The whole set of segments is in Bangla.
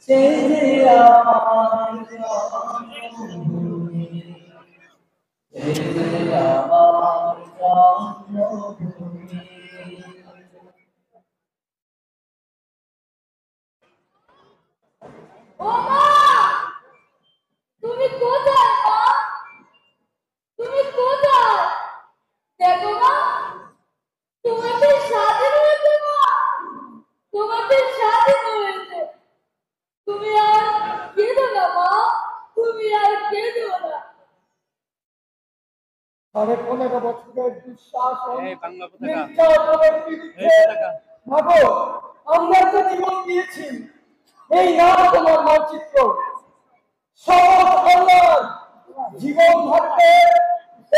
ছেড়ে আমার জন্মভূমি, ছেড়ে আমার জন্মভূমি। ও মা, তুমি কোথায় মা? তুমি কোথায়? দেখো মা, তোমাদের স্বাধীন হয়েছে মা, তোমাদের স্বাধীন হয়েছে। তুমি আর কেঁদো না মা, তুমি আর কেঁদো না। 15.5 বছরের দুঃশাসন নির্যাতনের বিরুদ্ধে ভাবো, আমরা তো জীবন দিয়েছি। এই না তোমার মানচিত্র, সব আল্লাহ জীবন থাকতে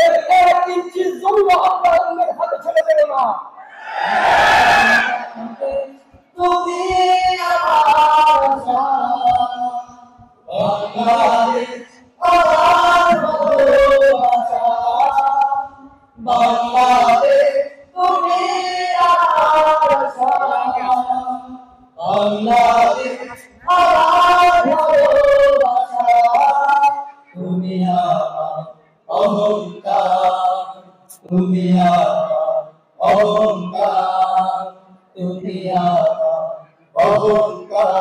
এর 1 ইঞ্চি জমিও আমরা অন্যের হাতে ছেড়ে দেব না। তুমি আমার বাংলাদেশ, আমার ভালোবাসা বাংলাদেশ, তুমি আমার বাংলাদেশ, আমার ভালোবাসা তুমি আমার অহংকার, তুমি আমার অহংকার, তুমি আমার অহংকার।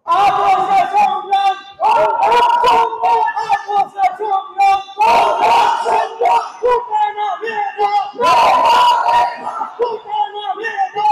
আপোষে সংগ্রাম, আপোষে সংগ্রাম, কোথায় না বেদা, কোথায় না বেদা,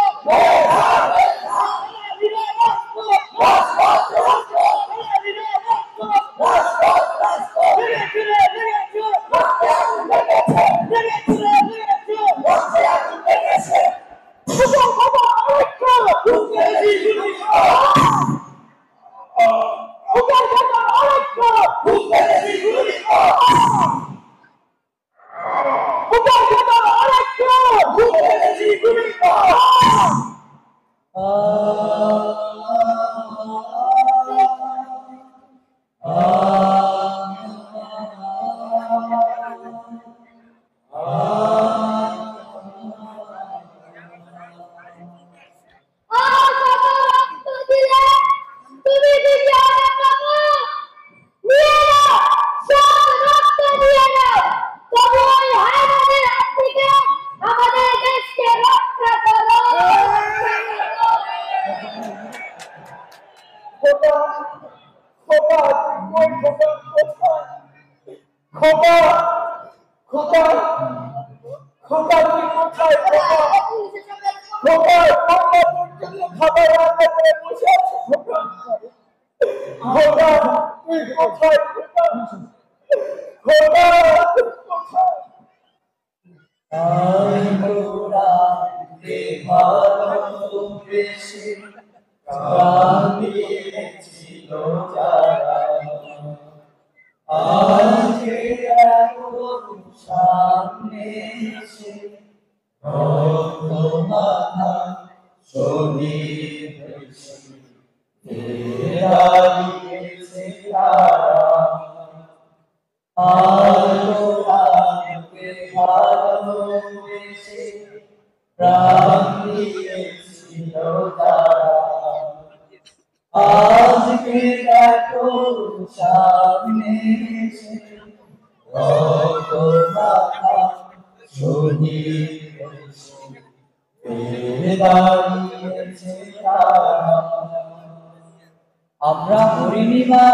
আমরা মরিনি মা,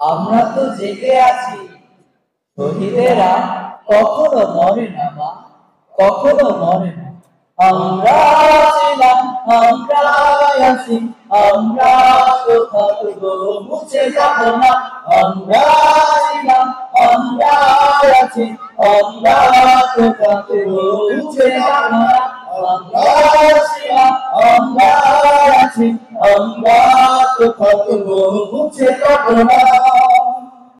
আমরা তো জেগে আছি। শহীদেরা কখনো মরে না মা, কখনো মরে না। আমরা ছিলাম, আমরা আছি, আমরা তো থাকবো, মুছে যাব না। আমরা ছিলাম, আমরা আছি, আমরা তো থাকবো, মুছে যাব না। আমরা ছিলাম, আমরা আছি, আমরা তো থাকবো, মুছে যাব না।